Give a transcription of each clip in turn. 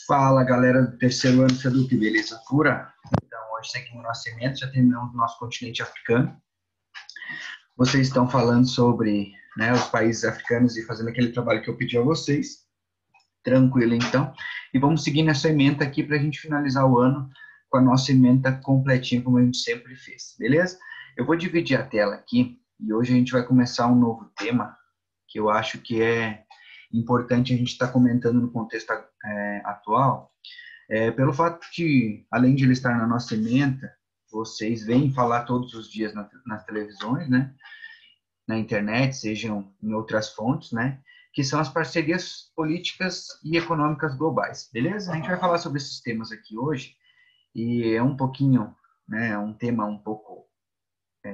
Fala, galera do terceiro ano do SEDUC, beleza pura? Então, hoje seguimos nosso segmento, já terminamos o nosso continente africano. Vocês estão falando sobre, né, os países africanos e fazendo aquele trabalho que eu pedi a vocês. Tranquilo, então. E vamos seguir nessa ementa aqui para a gente finalizar o ano com a nossa ementa completinha, como a gente sempre fez, beleza? Eu vou dividir a tela aqui e hoje a gente vai começar um novo tema que eu acho que é importante a gente estar comentando no contexto atual, pelo fato de, além de ele estar na nossa ementa, vocês vêm falar todos os dias nas televisões, né, na internet, sejam em outras fontes, né, que são as parcerias políticas e econômicas globais, beleza? A gente vai falar sobre esses temas aqui hoje, e é um pouquinho, né, um tema um pouco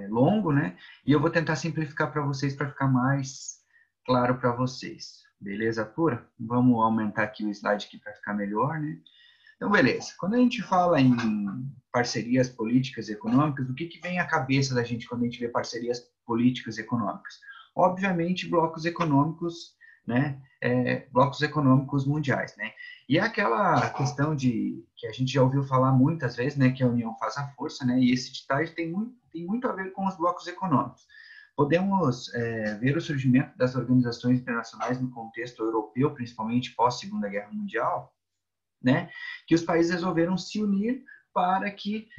longo, né, e eu vou tentar simplificar para vocês, para ficar mais claro para vocês, beleza pura? Vamos aumentar aqui o slide aqui para ficar melhor, né? Então, beleza. Quando a gente fala em parcerias políticas e econômicas, o que vem à cabeça da gente quando a gente vê parcerias políticas e econômicas? Obviamente, blocos econômicos, né? Blocos econômicos mundiais, né? E é aquela questão de que a gente já ouviu falar muitas vezes, né? Que a união faz a força, né? E esse ditado tem muito a ver com os blocos econômicos. Podemos ver o surgimento das organizações internacionais no contexto europeu, principalmente pós-Segunda Guerra Mundial, né, que os países resolveram se unir para que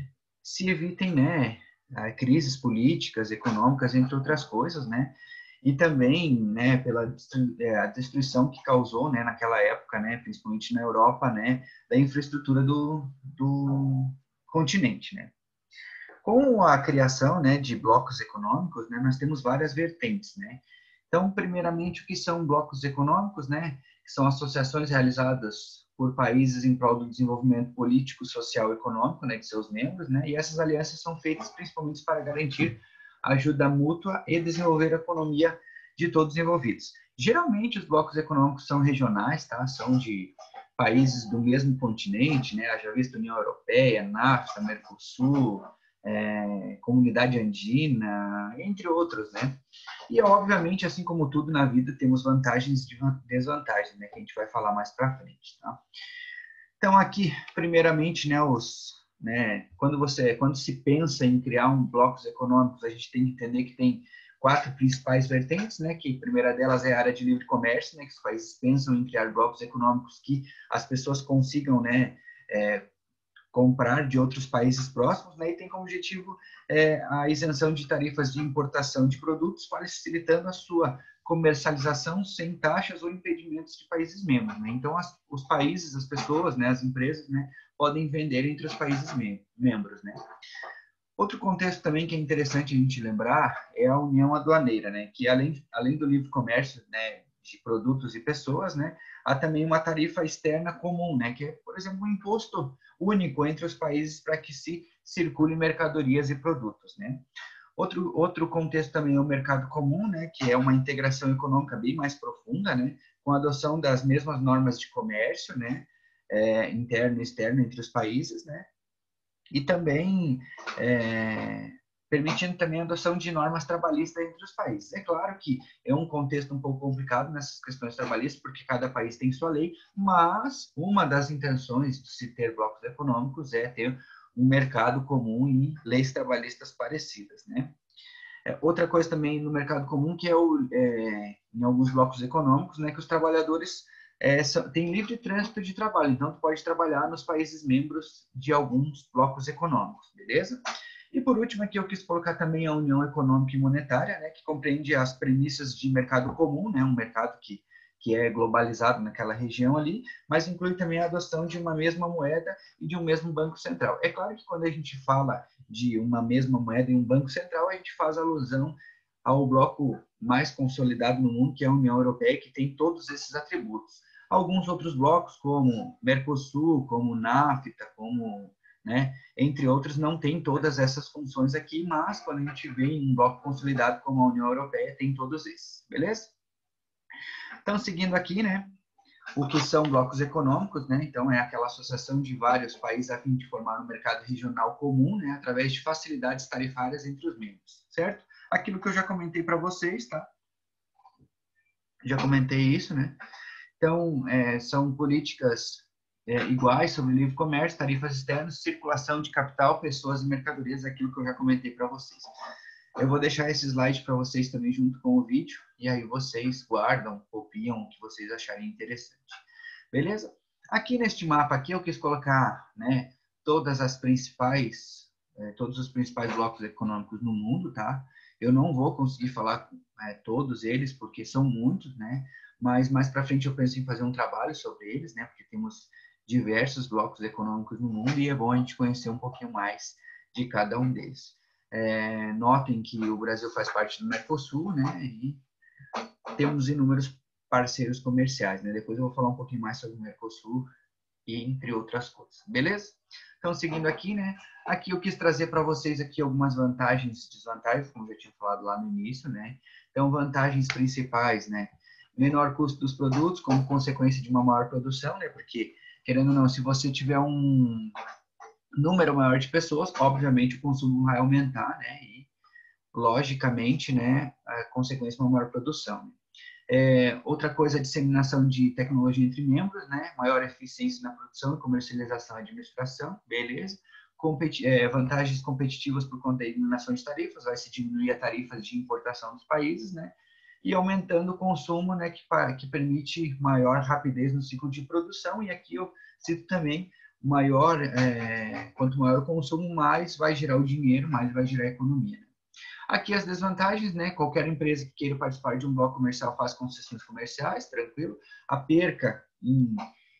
se evitem, né, crises políticas, econômicas, entre outras coisas, né, e também, né, pela a destruição que causou, né, naquela época, né, principalmente na Europa, né, da infraestrutura do continente, né. Com a criação, né, de blocos econômicos, né, nós temos várias vertentes, né. Então, primeiramente, o que são blocos econômicos, né, que são associações realizadas por países em prol do desenvolvimento político, social e econômico, né, de seus membros, né, e essas alianças são feitas principalmente para garantir ajuda mútua e desenvolver a economia de todos os envolvidos. Geralmente, os blocos econômicos são regionais, tá? São de países do mesmo continente, né? Já visto União Europeia, NAFTA, Mercosul, Comunidade Andina, entre outros, né? E, obviamente, assim como tudo na vida, temos vantagens e desvantagens, né? Que a gente vai falar mais para frente, tá? Então, aqui, primeiramente, quando se pensa em criar blocos econômicos, a gente tem que entender que tem quatro principais vertentes, né? Que a primeira delas é a área de livre comércio, né? Que os países pensam em criar blocos econômicos que as pessoas consigam, né, comprar de outros países próximos, né, e tem como objetivo a isenção de tarifas de importação de produtos, facilitando a sua comercialização sem taxas ou impedimentos de países membros, né? Então, os países, as pessoas, né, as empresas, né, podem vender entre os países membros, né? Outro contexto também que é interessante a gente lembrar é a união aduaneira, né? Que além do livre comércio, né, de produtos e pessoas, né, há também uma tarifa externa comum, né, que é, por exemplo, um imposto único entre os países para que se circulem mercadorias e produtos, né? Outro contexto também é o mercado comum, né, que é uma integração econômica bem mais profunda, né, com a adoção das mesmas normas de comércio, né, interno e externo entre os países, né, e também permitindo também a adoção de normas trabalhistas entre os países. É claro que é um contexto um pouco complicado nessas questões trabalhistas, porque cada país tem sua lei, mas uma das intenções de se ter blocos econômicos é ter um mercado comum e leis trabalhistas parecidas, né? Outra coisa também no mercado comum que em alguns blocos econômicos, né, que os trabalhadores têm livre trânsito de trabalho, então tu pode trabalhar nos países membros de alguns blocos econômicos, beleza? E por último aqui eu quis colocar também a União Econômica e Monetária, né, que compreende as premissas de mercado comum, né, um mercado que é globalizado naquela região ali, mas inclui também a adoção de uma mesma moeda e de um mesmo banco central. É claro que quando a gente fala de uma mesma moeda e um banco central, a gente faz alusão ao bloco mais consolidado no mundo, que é a União Europeia, que tem todos esses atributos. Alguns outros blocos, como Mercosul, como NAFTA, como, né, entre outros, não tem todas essas funções aqui, mas quando a gente vê em um bloco consolidado como a União Europeia, tem todos esses, beleza? Então, seguindo aqui, né, o que são blocos econômicos, né? Então, é aquela associação de vários países a fim de formar um mercado regional comum, né? Através de facilidades tarifárias entre os membros, certo? Aquilo que eu já comentei para vocês, tá? Já comentei isso, né? Então, são políticas iguais sobre livre comércio, tarifas externas, circulação de capital, pessoas e mercadorias, aquilo que eu já comentei para vocês. Eu vou deixar esse slide para vocês também junto com o vídeo, e aí vocês guardam, copiam o que vocês acharem interessante. Beleza? Aqui neste mapa aqui eu quis colocar, né, todos os principais blocos econômicos no mundo, tá? Eu não vou conseguir falar todos eles, porque são muitos, né? Mas mais para frente eu penso em fazer um trabalho sobre eles, né? Porque temos diversos blocos econômicos no mundo e é bom a gente conhecer um pouquinho mais de cada um deles. Notem que o Brasil faz parte do Mercosul, né? E temos inúmeros parceiros comerciais, né? Depois eu vou falar um pouquinho mais sobre o Mercosul e entre outras coisas, beleza? Então, seguindo aqui, né? Aqui eu quis trazer para vocês aqui algumas vantagens e desvantagens, como eu já tinha falado lá no início, né? Então, vantagens principais, né? Menor custo dos produtos, como consequência de uma maior produção, né? Porque, querendo ou não, se você tiver um número maior de pessoas, obviamente o consumo vai aumentar, né? E, logicamente, né? A consequência é uma maior produção. Outra coisa, a disseminação de tecnologia entre membros, né? Maior eficiência na produção, comercialização e administração, beleza. Vantagens competitivas por conta da eliminação de tarifas, vai se diminuir a tarifa de importação dos países, né? E aumentando o consumo, né? Que permite maior rapidez no ciclo de produção. E aqui eu cito também, quanto maior o consumo, mais vai gerar o dinheiro, mais vai gerar a economia. Aqui as desvantagens, né? Qualquer empresa que queira participar de um bloco comercial faz concessões comerciais, tranquilo. A perca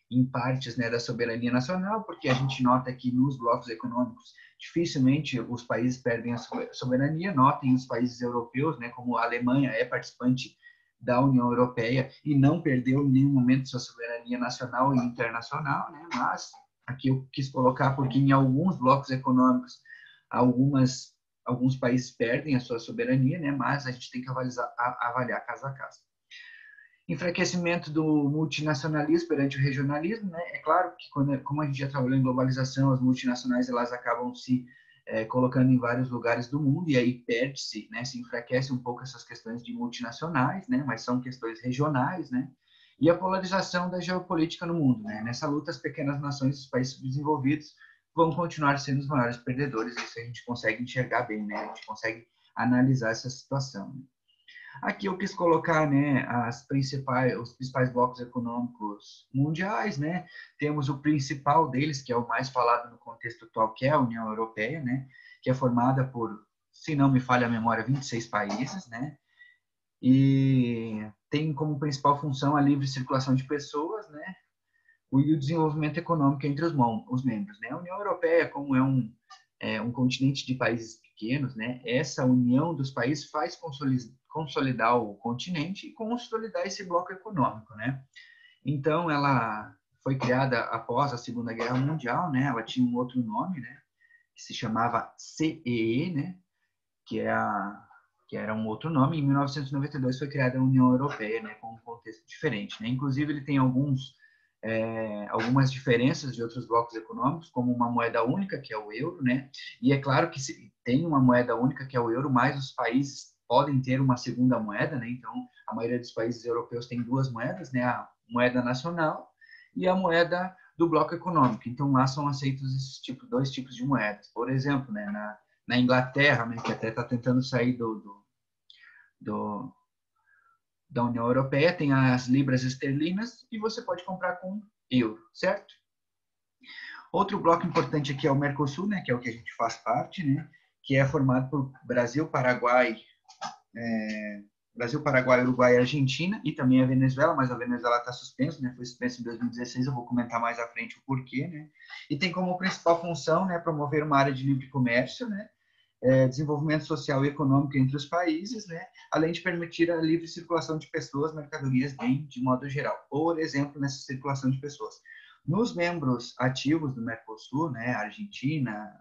em partes, né, da soberania nacional, porque a gente nota que nos blocos econômicos dificilmente os países perdem a soberania. Notem os países europeus, né, como a Alemanha é participante da União Europeia e não perdeu em nenhum momento sua soberania nacional e internacional, né? Mas aqui eu quis colocar porque em alguns blocos econômicos alguns países perdem a sua soberania, né? Mas a gente tem que avaliar caso a caso. Enfraquecimento do multinacionalismo perante o regionalismo, né? É claro que como a gente já trabalhou em globalização, as multinacionais elas acabam se colocando em vários lugares do mundo e aí perde-se, né? Se enfraquece um pouco essas questões de multinacionais, né? Mas são questões regionais, né? E a polarização da geopolítica no mundo, né? Nessa luta, as pequenas nações, os países subdesenvolvidos, vão continuar sendo os maiores perdedores. Isso a gente consegue enxergar bem, né? A gente consegue analisar essa situação. Né? Aqui eu quis colocar, né, os principais blocos econômicos mundiais, né? Temos o principal deles, que é o mais falado no contexto atual, que é a União Europeia, né? Que é formada por, se não me falha a memória, 26 países, né? E tem como principal função a livre circulação de pessoas, né? E o desenvolvimento econômico entre os membros, né? A União Europeia, como é um continente de países pequenos, né? Essa união dos países faz consolidar o continente e consolidar esse bloco econômico, né? Então, ela foi criada após a Segunda Guerra Mundial, né? Ela tinha um outro nome, né? Que se chamava CEE, né? Que era um outro nome. Em 1992 foi criada a União Europeia, né? Com um contexto diferente, né? Inclusive, ele tem algumas diferenças de outros blocos econômicos, como uma moeda única, que é o euro, né? E é claro que se tem uma moeda única, que é o euro, mas os países podem ter uma segunda moeda, né? Então, a maioria dos países europeus tem duas moedas, né? A moeda nacional e a moeda do bloco econômico. Então, lá são aceitos dois tipos de moedas. Por exemplo, né? Na Inglaterra, né? Que até está tentando sair da União Europeia, tem as libras esterlinas e você pode comprar com euro, certo? Outro bloco importante aqui é o Mercosul, né, que é o que a gente faz parte, né, que é formado por Brasil, Paraguai, Uruguai e Argentina, e também a Venezuela, mas a Venezuela está suspensa, né, foi suspensa em 2016, eu vou comentar mais à frente o porquê, né, e tem como principal função, né, promover uma área de livre comércio, né, desenvolvimento social e econômico entre os países, né, além de permitir a livre circulação de pessoas, mercadorias, bem de modo geral. Por exemplo, nessa circulação de pessoas. Nos membros ativos do Mercosul, né, Argentina,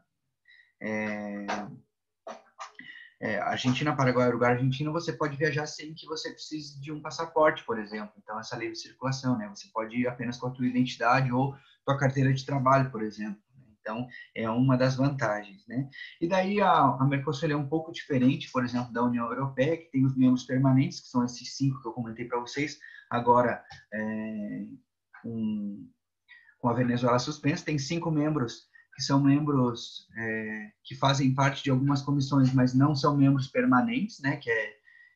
Paraguai, Uruguai, Argentina, você pode viajar sem que você precise de um passaporte, por exemplo. Então, essa livre circulação, né? Você pode ir apenas com a tua identidade ou tua carteira de trabalho, por exemplo. Então, é uma das vantagens, né? E daí a Mercosul é um pouco diferente, por exemplo, da União Europeia, que tem os membros permanentes, que são esses 5 que eu comentei para vocês. Agora, com com a Venezuela suspensa. Tem 5 membros que são membros que fazem parte de algumas comissões, mas não são membros permanentes, né?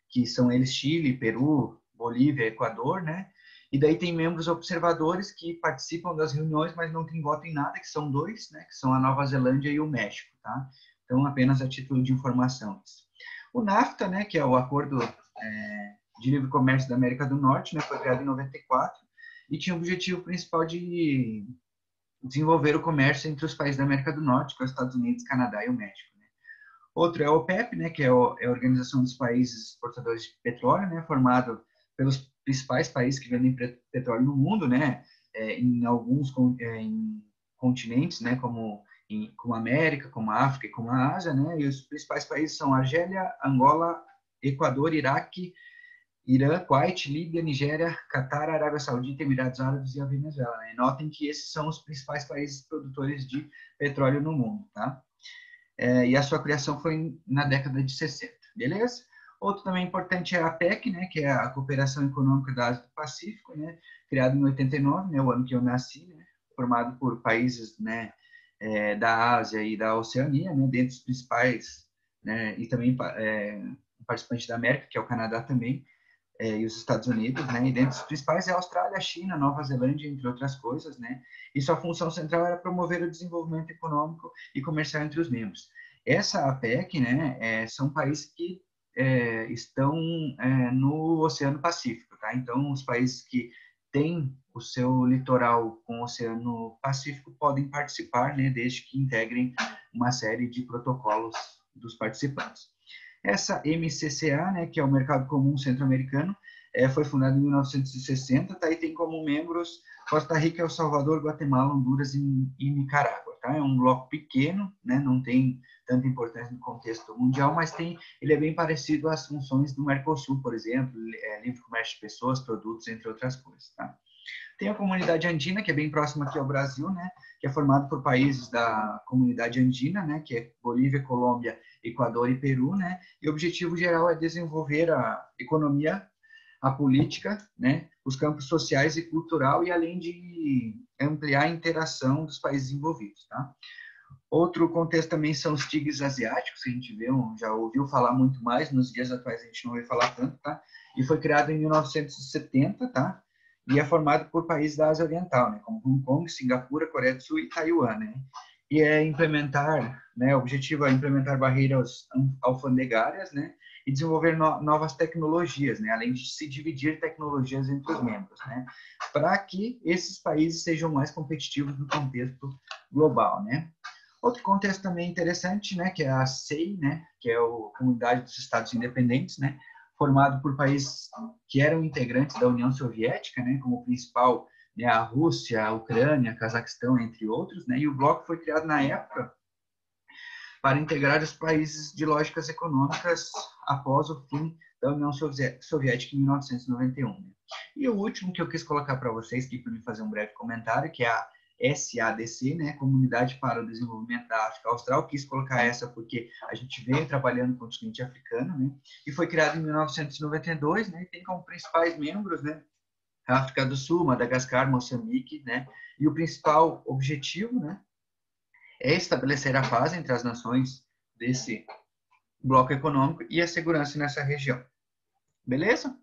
Que são eles Chile, Peru, Bolívia, Equador, né? E daí tem membros observadores que participam das reuniões, mas não têm voto em nada, que são 2, né? Que são a Nova Zelândia e o México, tá? Então, apenas a título de informação. O NAFTA, né? Que é o Acordo de Livre Comércio da América do Norte, né? Foi criado em 94 e tinha o objetivo principal de desenvolver o comércio entre os países da América do Norte, que é os Estados Unidos, Canadá e o México. Né? Outro é a OPEP, né? Que é a Organização dos Países Exportadores de Petróleo, né? Formado pelos principais países que vendem petróleo no mundo, né? Em alguns em continentes, né? Como a América, como a África e como a Ásia, né? E os principais países são Argélia, Angola, Equador, Iraque, Irã, Kuwait, Líbia, Nigéria, Catar, Arábia Saudita, Emirados Árabes e a Venezuela. Né? Notem que esses são os principais países produtores de petróleo no mundo, tá? E a sua criação foi na década de 60, beleza? Outro também importante é a APEC, né, que é a Cooperação Econômica da Ásia do Pacífico, né, criado em 89, né, o ano que eu nasci, né, formado por países, né, da Ásia e da Oceania, né, dentre os principais, né, e também participantes da América, que é o Canadá também, e os Estados Unidos, né? E dentre os principais é a Austrália, a China, a Nova Zelândia, entre outras coisas, né? E sua função central era promover o desenvolvimento econômico e comercial entre os membros. Essa APEC, né, são países que estão no Oceano Pacífico, tá? Então, os países que têm o seu litoral com o Oceano Pacífico podem participar, né, desde que integrem uma série de protocolos dos participantes. Essa MCCA, né, que é o Mercado Comum Centro-Americano, foi fundada em 1960, tá? E tem como membros Costa Rica, El Salvador, Guatemala, Honduras e Nicarágua. Tá? É um bloco pequeno, né? Não tem tanta importância no contexto mundial, mas ele é bem parecido às funções do Mercosul, por exemplo, livre comércio de pessoas, produtos, entre outras coisas. Tá? Tem a comunidade andina, que é bem próxima aqui ao Brasil, né? Que é formado por países da comunidade andina, né? Que é Bolívia, Colômbia, Equador e Peru, né? E o objetivo geral é desenvolver a economia, a política, né? Os campos sociais e cultural e além de ampliar a interação dos países envolvidos, tá? Outro contexto também são os tigres asiáticos, que a gente já ouviu falar muito mais, nos dias atuais a gente não ouve falar tanto, tá? E foi criado em 1970, tá? E é formado por países da Ásia Oriental, né? Como Hong Kong, Singapura, Coreia do Sul e Taiwan, né? E o objetivo é implementar barreiras alfandegárias, né? E desenvolver novas tecnologias, né? Além de se dividir tecnologias entre os membros, né? Para que esses países sejam mais competitivos no contexto global, né? Outro contexto também interessante, né, que é a CEI, né, que é a Comunidade dos Estados Independentes, né, formado por países que eram integrantes da União Soviética, né, como principal, né, a Rússia, a Ucrânia, Cazaquistão, entre outros, né, e o bloco foi criado na época para integrar os países de lógicas econômicas após o fim da União Soviética em 1991. Né. E o último que eu quis colocar para vocês, aqui para me fazer um breve comentário, que é a SADC, né, Comunidade para o Desenvolvimento da África Austral, quis colocar essa porque a gente veio trabalhando no continente africano, né, e foi criado em 1992, né, e tem como principais membros, né, a África do Sul, Madagascar, Moçambique, né, e o principal objetivo, né, é estabelecer a paz entre as nações desse bloco econômico e a segurança nessa região. Beleza?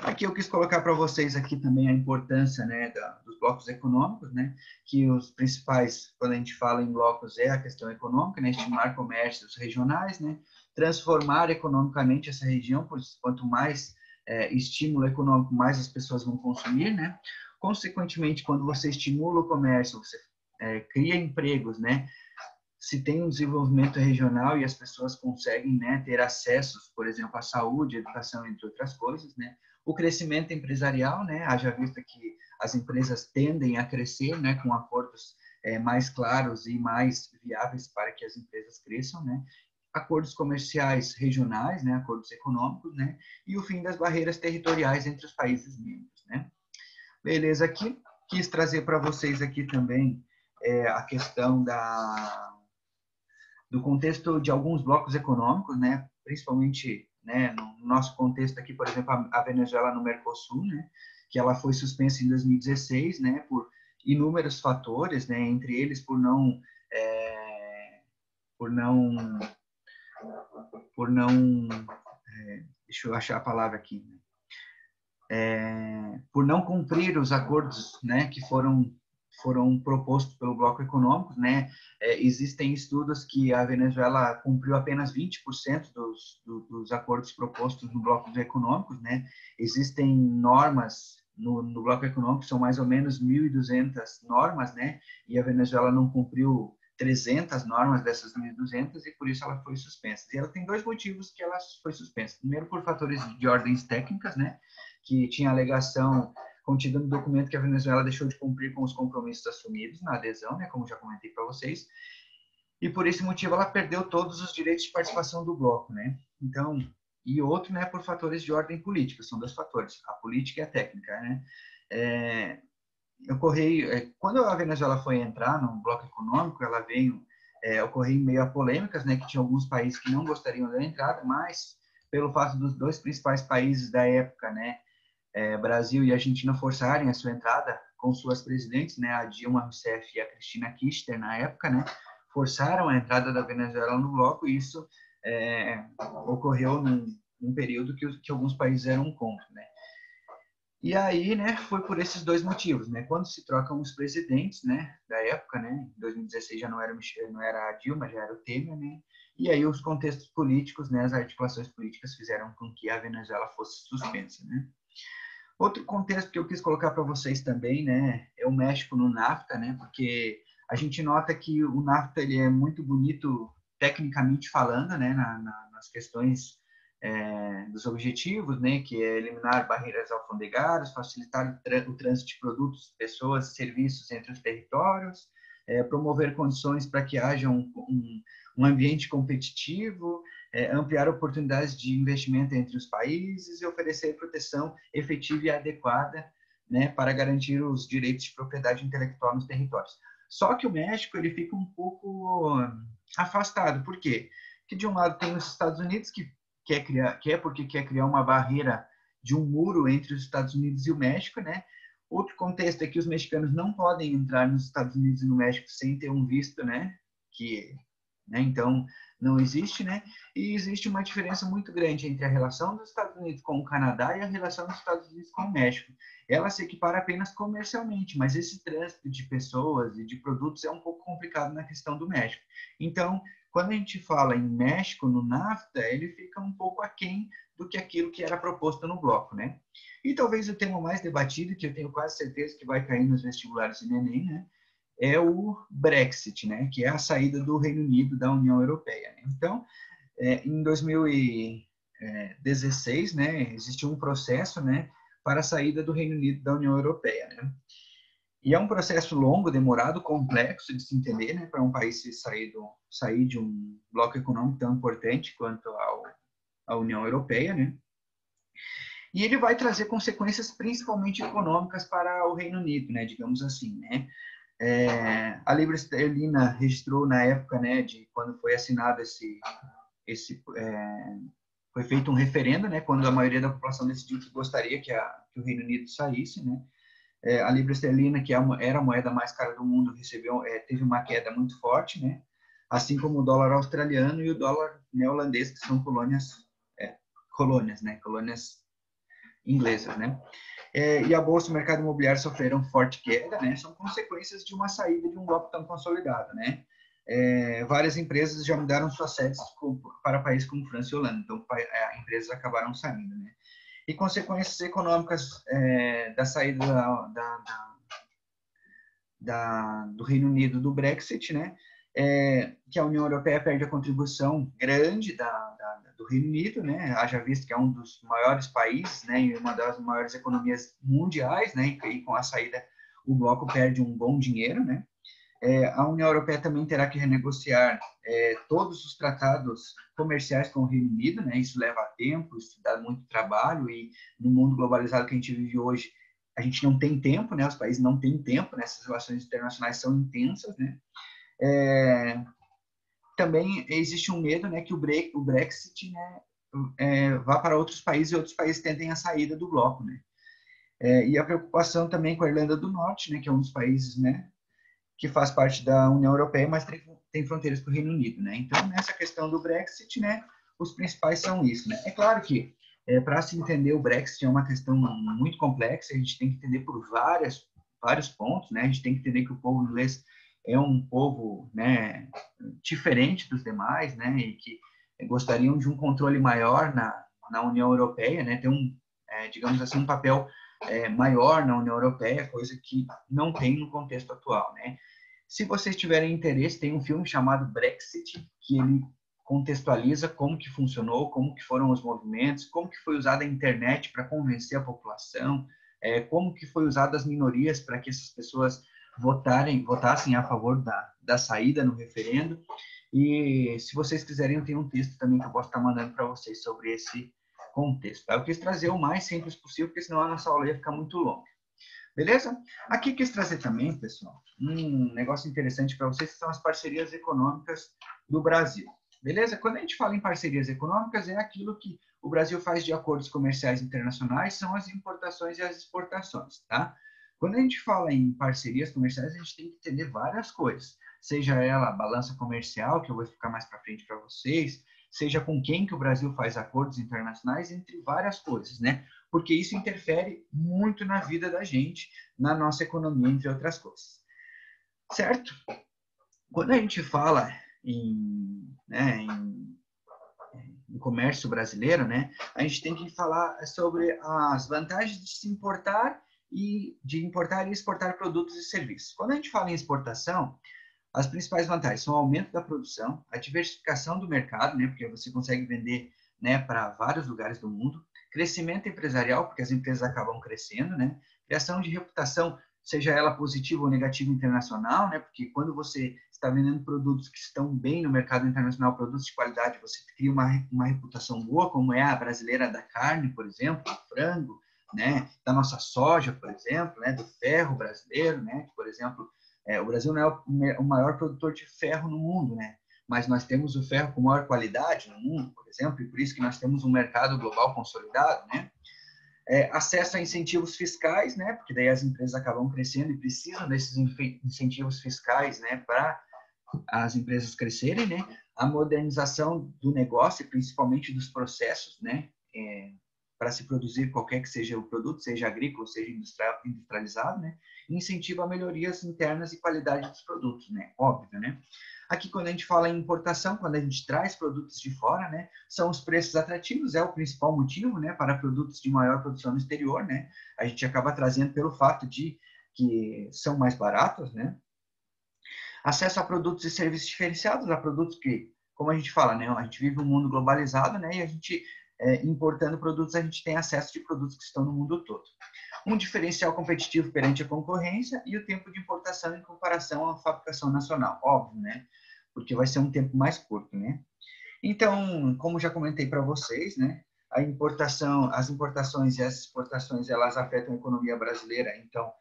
Aqui eu quis colocar para vocês aqui também a importância, né, dos blocos econômicos, né, que os principais, quando a gente fala em blocos, é a questão econômica, né, estimular comércios regionais, né, transformar economicamente essa região, pois quanto mais estímulo econômico, mais as pessoas vão consumir, né, consequentemente, quando você estimula o comércio, você cria empregos, né, se tem um desenvolvimento regional e as pessoas conseguem, né, ter acessos, por exemplo, à saúde, educação, entre outras coisas, né, o crescimento empresarial, né, haja vista que as empresas tendem a crescer, né, com acordos mais claros e mais viáveis para que as empresas cresçam, né, acordos comerciais regionais, né, acordos econômicos, né, e o fim das barreiras territoriais entre os países membros, né. Beleza, aqui quis trazer para vocês aqui também a questão do contexto de alguns blocos econômicos, né, principalmente, né, no nosso contexto aqui, por exemplo, a Venezuela no Mercosul, né, que ela foi suspensa em 2016, né, por inúmeros fatores, né? Entre eles por não, por não, deixa eu achar a palavra aqui, por não cumprir os acordos, né, que foram propostos pelo bloco econômico, né? Existem estudos que a Venezuela cumpriu apenas 20% dos acordos propostos no bloco econômico, né? Existem normas no bloco econômico, são mais ou menos 1.200 normas, né? E a Venezuela não cumpriu 300 normas dessas 1.200 e por isso ela foi suspensa. E ela tem dois motivos que ela foi suspensa. Primeiro, por fatores de ordens técnicas, né? Que tinha alegação contida no documento que a Venezuela deixou de cumprir com os compromissos assumidos na adesão, né, como já comentei para vocês, e por esse motivo ela perdeu todos os direitos de participação do bloco, né? Então, e outro, né, por fatores de ordem política, são dois fatores, a política e a técnica, né? Quando a Venezuela foi entrar no bloco econômico, ela veio ocorrer em meio a polêmicas, né, que tinha alguns países que não gostariam da entrada, mas pelo fato dos dois principais países da época, né, Brasil e Argentina forçarem a sua entrada com suas presidentes, né, a Dilma Rousseff e a Cristina Kirchner na época, né, forçaram a entrada da Venezuela no bloco e isso ocorreu num período que alguns países eram contra, né. E aí, né, foi por esses dois motivos, né, quando se trocam os presidentes, né, da época, né, em 2016 já não era a Dilma, já era o Temer, né, e aí os contextos políticos, né, as articulações políticas fizeram com que a Venezuela fosse suspensa, né. Outro contexto que eu quis colocar para vocês também, né, é o México no NAFTA, né, porque a gente nota que o NAFTA ele é muito bonito tecnicamente falando, né, nas questões dos objetivos, né, que é eliminar barreiras alfandegárias, facilitar o trânsito de produtos, pessoas, serviços entre os territórios, promover condições para que haja um ambiente competitivo, ampliar oportunidades de investimento entre os países e oferecer proteção efetiva e adequada, né, para garantir os direitos de propriedade intelectual nos territórios. Só que o México ele fica um pouco afastado. Por quê? Porque de um lado tem os Estados Unidos que quer criar uma barreira de um muro entre os Estados Unidos e o México, né? Outro contexto é que os mexicanos não podem entrar nos Estados Unidos e no México sem ter um visto, né? Então, não existe, né? E existe uma diferença muito grande entre a relação dos Estados Unidos com o Canadá e a relação dos Estados Unidos com o México. Ela se equipara apenas comercialmente, mas esse trânsito de pessoas e de produtos é um pouco complicado na questão do México. Então, quando a gente fala em México no NAFTA, ele fica um pouco aquém do que aquilo que era proposto no bloco, né? E talvez o tema mais debatido, que eu tenho quase certeza que vai cair nos vestibulares do Enem, né? É o Brexit, né, que é a saída do Reino Unido da União Europeia. Então, em 2016, né, existiu um processo, né, para a saída do Reino Unido da União Europeia, né? E é um processo longo, demorado, complexo de se entender, né, para um país sair de um bloco econômico tão importante quanto a União Europeia, né? E ele vai trazer consequências principalmente econômicas para o Reino Unido, né, digamos assim, né? A libra esterlina registrou na época, né, de quando foi assinado foi feito um referendo, né, quando a maioria da população decidiu que gostaria que o Reino Unido saísse, né. A libra esterlina, que era a moeda mais cara do mundo, teve uma queda muito forte, né, assim como o dólar australiano e o dólar neerlandês, que são colônias, né, colônias inglesas, né. E a bolsa e o mercado imobiliário sofreram forte queda, né? São consequências de uma saída de um bloco tão consolidado, né? Várias empresas já mudaram suas sedes para países como França e Holanda, então empresas acabaram saindo, né? E consequências econômicas da saída do Reino Unido do Brexit, né? Que a União Europeia perde a contribuição grande do Reino Unido, né? Haja visto que é um dos maiores países, né? E uma das maiores economias mundiais, né? E com a saída o bloco perde um bom dinheiro, né? A União Europeia também terá que renegociar todos os tratados comerciais com o Reino Unido, né? Isso leva tempo, isso dá muito trabalho e no mundo globalizado que a gente vive hoje, a gente não tem tempo, né? Os países não têm tempo, né? Essas relações internacionais são intensas, né? Também existe um medo, né, que o Brexit, né, vá para outros países e outros países tentem a saída do bloco, né. E a preocupação também com a Irlanda do Norte, né, que é um dos países, né, que faz parte da União Europeia, mas tem fronteiras com o Reino Unido, né? Então, nessa questão do Brexit, né, os principais são isso, né? É claro que, para se entender o Brexit é uma questão muito complexa, a gente tem que entender por vários pontos, né? A gente tem que entender que o povo inglês é um povo, né, diferente dos demais, né, e que gostariam de um controle maior na União Europeia, né? Ter digamos assim, um papel maior na União Europeia, coisa que não tem no contexto atual, né? Se vocês tiverem interesse, tem um filme chamado Brexit, que ele contextualiza como que funcionou, como que foram os movimentos, como que foi usada a internet para convencer a população, como que foi usada as minorias para que essas pessoas votassem a favor da saída no referendo. E se vocês quiserem, eu tenho um texto também que eu posso estar mandando para vocês sobre esse contexto. Eu quis trazer o mais simples possível, porque senão a nossa aula ia ficar muito longa. Beleza? Aqui quis trazer também, pessoal, um negócio interessante para vocês, que são as parcerias econômicas do Brasil. Beleza? Quando a gente fala em parcerias econômicas, é aquilo que o Brasil faz de acordos comerciais internacionais, são as importações e as exportações, tá? Quando a gente fala em parcerias comerciais, a gente tem que entender várias coisas. Seja ela a balança comercial, que eu vou explicar mais para frente para vocês, seja com quem que o Brasil faz acordos internacionais, entre várias coisas, né? Porque isso interfere muito na vida da gente, na nossa economia, entre outras coisas. Certo? Quando a gente fala em comércio brasileiro, né, a gente tem que falar sobre as vantagens de se importar e exportar produtos e serviços. Quando a gente fala em exportação, as principais vantagens são o aumento da produção, a diversificação do mercado, né, porque você consegue vender, né, para vários lugares do mundo, crescimento empresarial, porque as empresas acabam crescendo, né, criação de reputação, seja ela positiva ou negativa internacional, né, porque quando você está vendendo produtos que estão bem no mercado internacional, produtos de qualidade, você cria uma reputação boa, como é a brasileira da carne, por exemplo, do frango, né, da nossa soja, por exemplo, né, do ferro brasileiro, né, que, por exemplo, o Brasil não é o maior produtor de ferro no mundo, né? Mas nós temos o ferro com maior qualidade no mundo, por exemplo, e por isso que nós temos um mercado global consolidado, né? Acesso a incentivos fiscais, né? Porque daí as empresas acabam crescendo e precisam desses incentivos fiscais, né? Para as empresas crescerem, né? A modernização do negócio, principalmente dos processos, né? Para se produzir qualquer que seja o produto, seja agrícola ou seja industrializado, né? Incentiva a melhorias internas e qualidade dos produtos, né? Óbvio, né? Aqui, quando a gente fala em importação, quando a gente traz produtos de fora, né? São os preços atrativos, é o principal motivo, né? Para produtos de maior produção no exterior, né? A gente acaba trazendo pelo fato de que são mais baratos, né? Acesso a produtos e serviços diferenciados, a produtos que, como a gente fala, né? A gente vive um mundo globalizado, né? E a gente, importando produtos, a gente tem acesso de produtos que estão no mundo todo. Um diferencial competitivo perante a concorrência e o tempo de importação em comparação à fabricação nacional, óbvio, né? Porque vai ser um tempo mais curto, né? Então, como já comentei para vocês, né? As importações e as exportações, elas afetam a economia brasileira, então,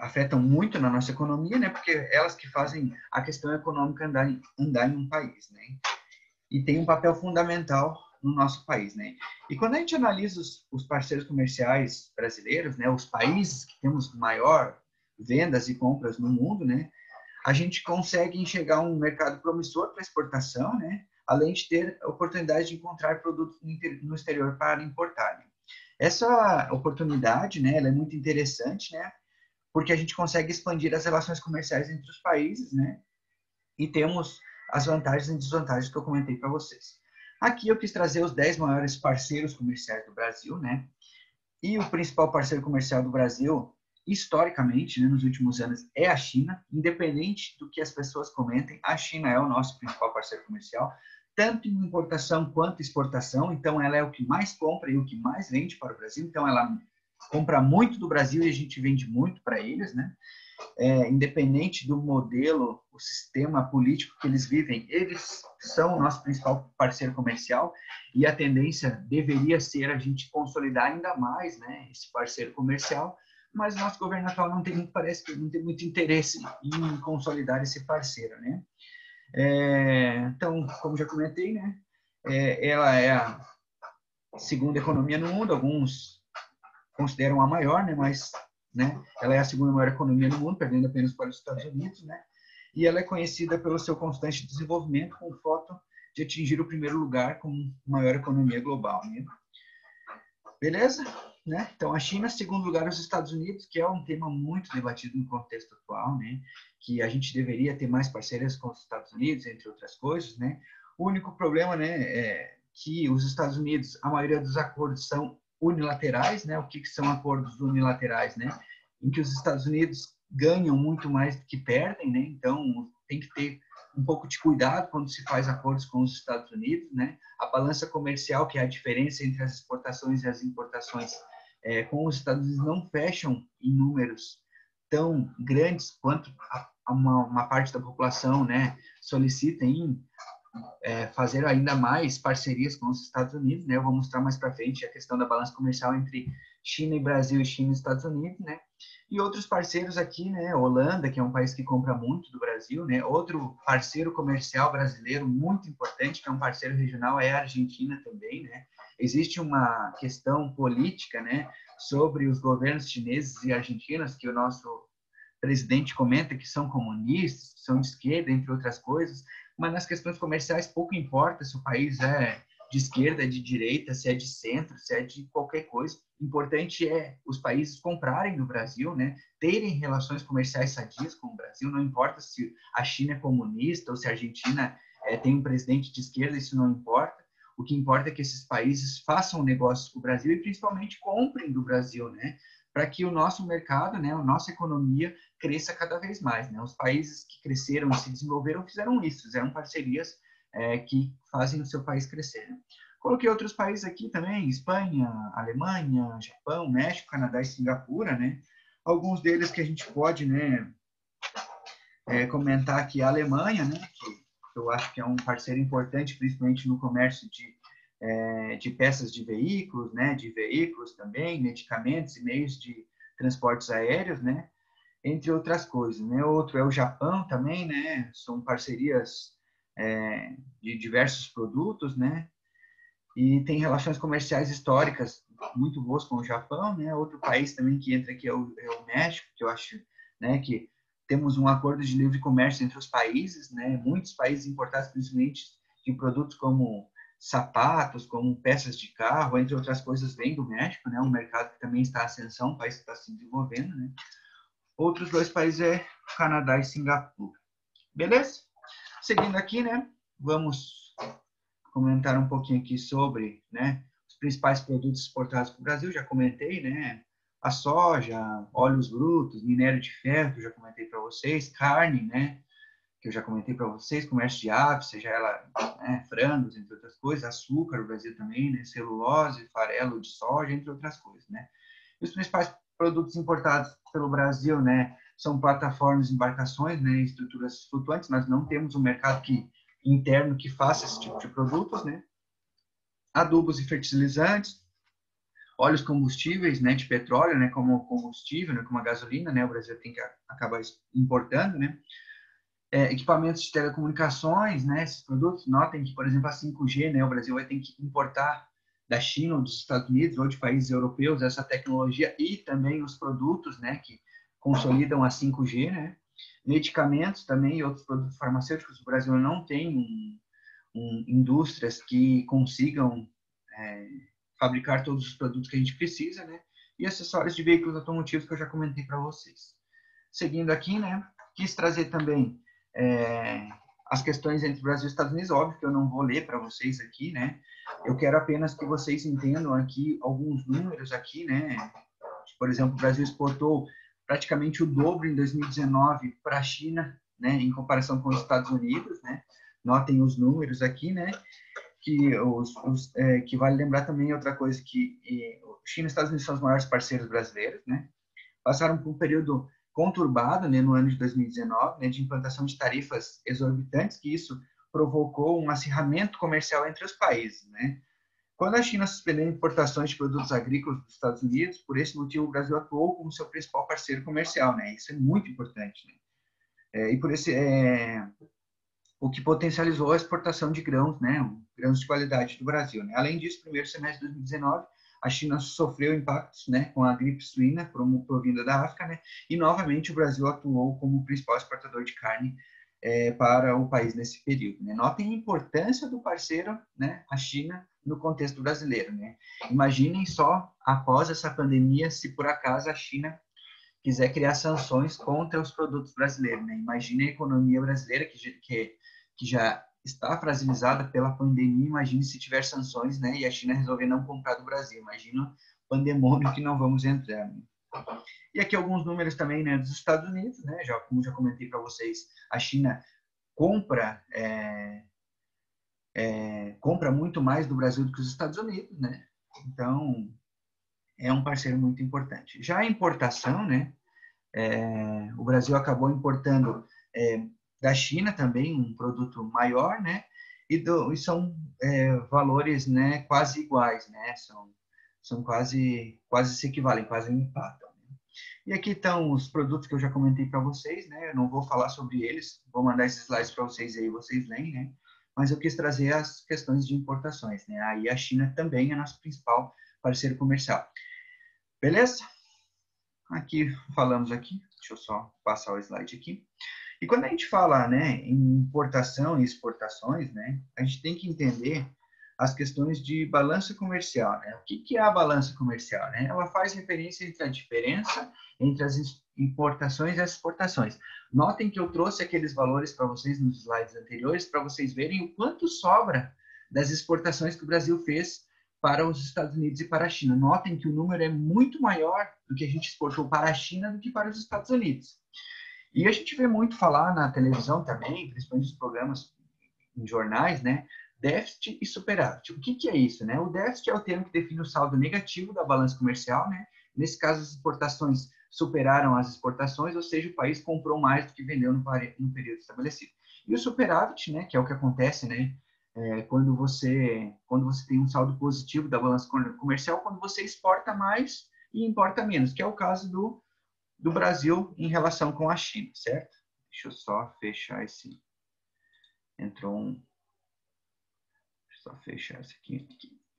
afetam muito na nossa economia, né? Porque elas que fazem a questão econômica andar em um país, né? E tem um papel fundamental no nosso país, né? E quando a gente analisa os parceiros comerciais brasileiros, né? Os países que temos maior vendas e compras no mundo, né? A gente consegue enxergar um mercado promissor para exportação, né? Além de ter a oportunidade de encontrar produtos no exterior para importar. Né? Essa oportunidade, né? Ela é muito interessante, né? Porque a gente consegue expandir as relações comerciais entre os países, né? E temos as vantagens e desvantagens que eu comentei para vocês. Aqui eu quis trazer os 10 maiores parceiros comerciais do Brasil, né? E o principal parceiro comercial do Brasil, historicamente, né, nos últimos anos, é a China. Independente do que as pessoas comentem, a China é o nosso principal parceiro comercial, tanto em importação quanto exportação. Então, ela é o que mais compra e o que mais vende para o Brasil. Então, ela compra muito do Brasil e a gente vende muito para eles, né? Independente do modelo, o sistema político que eles vivem, eles são o nosso principal parceiro comercial e a tendência deveria ser a gente consolidar ainda mais, né, esse parceiro comercial, mas o nosso governo atual parece que não tem muito interesse em consolidar esse parceiro, né? Então, como já comentei, né, ela é segunda economia no mundo, alguns consideram a maior, né, mas, né, ela é a segunda maior economia no mundo, perdendo apenas para os Estados Unidos, né, e ela é conhecida pelo seu constante desenvolvimento, com foto de atingir o primeiro lugar como maior economia global, né? Beleza? Né? Então, a China, segundo lugar, os Estados Unidos, que é um tema muito debatido no contexto atual, né? Que a gente deveria ter mais parcerias com os Estados Unidos, entre outras coisas, né? O único problema, né, é que os Estados Unidos, a maioria dos acordos são unilaterais, né? O que são acordos unilaterais, né? Em que os Estados Unidos ganham muito mais do que perdem, né? Então, tem que ter um pouco de cuidado quando se faz acordos com os Estados Unidos, né? A balança comercial, que é a diferença entre as exportações e as importações, com os Estados Unidos não fecham em números tão grandes quanto uma parte da população, né, solicita em fazer ainda mais parcerias com os Estados Unidos, né? Eu vou mostrar mais para frente a questão da balança comercial entre China e Brasil e China e Estados Unidos, né? E outros parceiros aqui, né? Holanda, que é um país que compra muito do Brasil, né? Outro parceiro comercial brasileiro muito importante, que é um parceiro regional, é a Argentina também, né? Existe uma questão política, né, sobre os governos chineses e argentinos, que o nosso presidente comenta que são comunistas, que são de esquerda, entre outras coisas, mas nas questões comerciais pouco importa se o país é de esquerda, de direita, se é de centro, se é de qualquer coisa. O importante é os países comprarem do Brasil, né? Terem relações comerciais sadias com o Brasil, não importa se a China é comunista ou se a Argentina tem um presidente de esquerda, isso não importa. O que importa é que esses países façam negócios com o Brasil e principalmente comprem do Brasil, né? Para que o nosso mercado, né, a nossa economia cresça cada vez mais, né? Os países que cresceram e se desenvolveram fizeram isso, fizeram parcerias que fazem o seu país crescer. Coloquei outros países aqui também, Espanha, Alemanha, Japão, México, Canadá e Singapura, né? Alguns deles que a gente pode, né, comentar aqui, a Alemanha, né, que eu acho que é um parceiro importante, principalmente no comércio de peças de veículos, né, de veículos também, medicamentos e meios de transportes aéreos, né, entre outras coisas, né. Outro é o Japão também, né, são parcerias de diversos produtos, né, e tem relações comerciais históricas muito boas com o Japão, né. Outro país também que entra aqui é o México, que eu acho, né, que temos um acordo de livre comércio entre os países, né, muitos países importados principalmente de produtos como sapatos, como peças de carro, entre outras coisas, vem do México, né, um mercado que também está em ascensão, um país que está se desenvolvendo, né. Outros dois países é Canadá e Singapura. Beleza? Seguindo aqui, né, vamos comentar um pouquinho aqui sobre, né, os principais produtos exportados para o Brasil. Já comentei, né, a soja, óleos brutos, minério de ferro, que eu já comentei para vocês, carne, né, que eu já comentei para vocês, comércio de aves, seja ela, né, frangos, entre outras coisas, açúcar, o Brasil também, né, celulose, farelo de soja, entre outras coisas, né. E os principais produtos importados pelo Brasil, né, são plataformas, embarcações, né, estruturas flutuantes. Nós não temos um mercado interno que faça esse tipo de produtos, né. Adubos e fertilizantes, óleos combustíveis, né, de petróleo, né, como combustível, né, como a gasolina, né, o Brasil tem que acabar importando, né. Equipamentos de telecomunicações, né, esses produtos. Notem que, por exemplo, a 5G, né, o Brasil vai ter que importar da China ou dos Estados Unidos ou de países europeus essa tecnologia e também os produtos, né, que consolidam a 5G, né. Medicamentos também e outros produtos farmacêuticos. O Brasil não tem indústrias que consigam fabricar todos os produtos que a gente precisa, né. E acessórios de veículos automotivos que eu já comentei para vocês. Seguindo aqui, né, quis trazer também as questões entre Brasil e Estados Unidos. Óbvio que eu não vou ler para vocês aqui, né? Eu quero apenas que vocês entendam aqui alguns números aqui, né? Por exemplo, o Brasil exportou praticamente o dobro em 2019 para a China, né? Em comparação com os Estados Unidos, né? Notem os números aqui, né? Que vale lembrar também outra coisa, que China e Estados Unidos são os maiores parceiros brasileiros, né? Passaram por um período conturbado, né, no ano de 2019, né, de implantação de tarifas exorbitantes, que isso provocou um acirramento comercial entre os países, né. Quando a China suspendeu importações de produtos agrícolas dos Estados Unidos, por esse motivo o Brasil atuou como seu principal parceiro comercial, né. Isso é muito importante, né. E por esse o que potencializou a exportação de grãos, né, grãos de qualidade do Brasil, né? Além disso, primeiro semestre de 2019, a China sofreu impactos, né, com a gripe suína provinda da África, né, e novamente o Brasil atuou como principal exportador de carne para o país nesse período, né? Notem a importância do parceiro, né, a China, no contexto brasileiro, né? Imaginem só, após essa pandemia, se por acaso a China quiser criar sanções contra os produtos brasileiros, né? Imagine a economia brasileira que já está fragilizada pela pandemia, imagine se tiver sanções, né? E a China resolver não comprar do Brasil, imagina o pandemônio que não vamos entrar, né? E aqui alguns números também, né, dos Estados Unidos, né? Como já comentei para vocês, a China compra compra muito mais do Brasil do que os Estados Unidos, né? Então é um parceiro muito importante. Já a importação, né? O Brasil acabou importando da China também um produto maior, né? E são valores, né, quase iguais, né? São quase se equivalem, quase empatam. E aqui estão os produtos que eu já comentei para vocês, né? Eu não vou falar sobre eles, vou mandar esses slides para vocês aí, vocês leem, né? Mas eu quis trazer as questões de importações, né? Aí a China também é nosso principal parceiro comercial. Beleza? Aqui, falamos aqui, deixa eu só passar o slide aqui. E quando a gente fala, né, em importação e exportações, né, a gente tem que entender as questões de balança comercial, né? O que é a balança comercial, né? Ela faz referência entre a diferença entre as importações e as exportações. Notem que eu trouxe aqueles valores para vocês nos slides anteriores, para vocês verem o quanto sobra das exportações que o Brasil fez para os Estados Unidos e para a China. Notem que o número é muito maior do que a gente exportou para a China do que para os Estados Unidos. E a gente vê muito falar na televisão também, principalmente nos programas em jornais, né? Déficit e superávit. O que é isso, né? O déficit é o termo que define o saldo negativo da balança comercial, né? Nesse caso, as exportações superaram as exportações, ou seja, o país comprou mais do que vendeu no período estabelecido. E o superávit, né? Que é o que acontece, né? Quando você tem um saldo positivo da balança comercial, quando você exporta mais e importa menos, que é o caso do Brasil em relação com a China, certo? Deixa eu só fechar esse. Entrou um. Deixa eu só fechar esse aqui.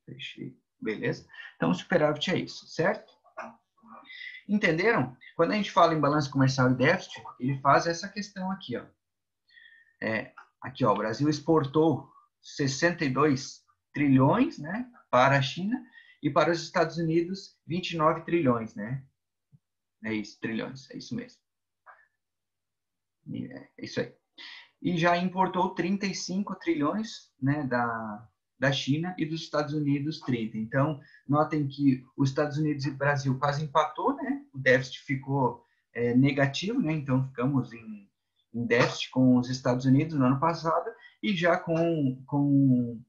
Fechei. Beleza? Então, o superávit é isso, certo? Entenderam? Quando a gente fala em balança comercial e déficit, ele faz essa questão aqui, ó. Aqui, ó, o Brasil exportou 62 trilhões, né, para a China e para os Estados Unidos 29 trilhões, né? É isso, trilhões, é isso mesmo. É isso aí. E já importou 35 trilhões, né, da China e dos Estados Unidos 30. Então, notem que os Estados Unidos e o Brasil quase empatou, né? O déficit ficou negativo, né? Então, ficamos em déficit com os Estados Unidos no ano passado e já com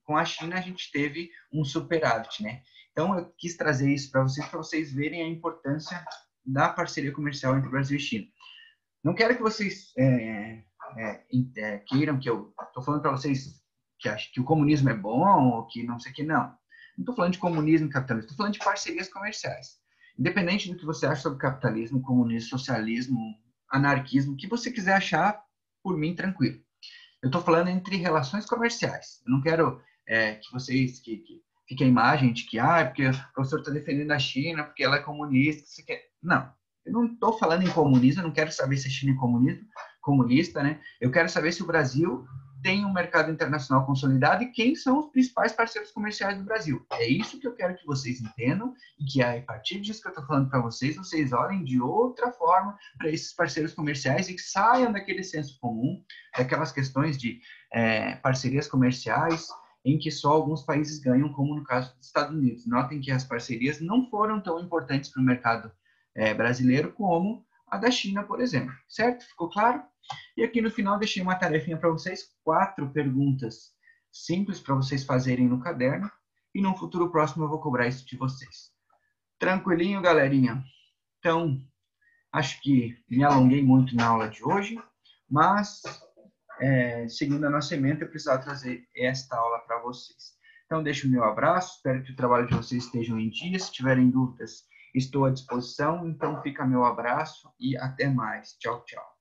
a China a gente teve um superávit, né? Então, eu quis trazer isso para vocês verem a importância da parceria comercial entre Brasil e China. Não quero que vocês queiram que eu estou falando para vocês que acham que o comunismo é bom ou que não sei o que, não. Não estou falando de comunismo e capitalismo, estou falando de parcerias comerciais. Independente do que você acha sobre capitalismo, comunismo, socialismo, anarquismo, o que você quiser achar, por mim, tranquilo. Eu estou falando entre relações comerciais. Eu não quero que vocês que fiquem a imagem de que porque o professor está defendendo a China porque ela é comunista. Você quer... Não. Eu não estou falando em comunismo, eu não quero saber se a China é comunista, né? Eu quero saber se o Brasil tem um mercado internacional consolidado e quem são os principais parceiros comerciais do Brasil. É isso que eu quero que vocês entendam e que a partir disso que eu estou falando para vocês, vocês olhem de outra forma para esses parceiros comerciais e saiam daquele senso comum, daquelas questões de parcerias comerciais em que só alguns países ganham, como no caso dos Estados Unidos. Notem que as parcerias não foram tão importantes para o mercado brasileiro como a da China, por exemplo. Certo? Ficou claro? E aqui no final deixei uma tarefinha para vocês, 4 perguntas simples para vocês fazerem no caderno e no futuro próximo eu vou cobrar isso de vocês. Tranquilinho, galerinha? Então, acho que me alonguei muito na aula de hoje, mas seguindo a nossa emenda, eu precisava trazer esta aula para vocês. Então, deixo o meu abraço, espero que o trabalho de vocês estejam em dia. Se tiverem dúvidas, estou à disposição. Então, fica meu abraço e até mais. Tchau, tchau.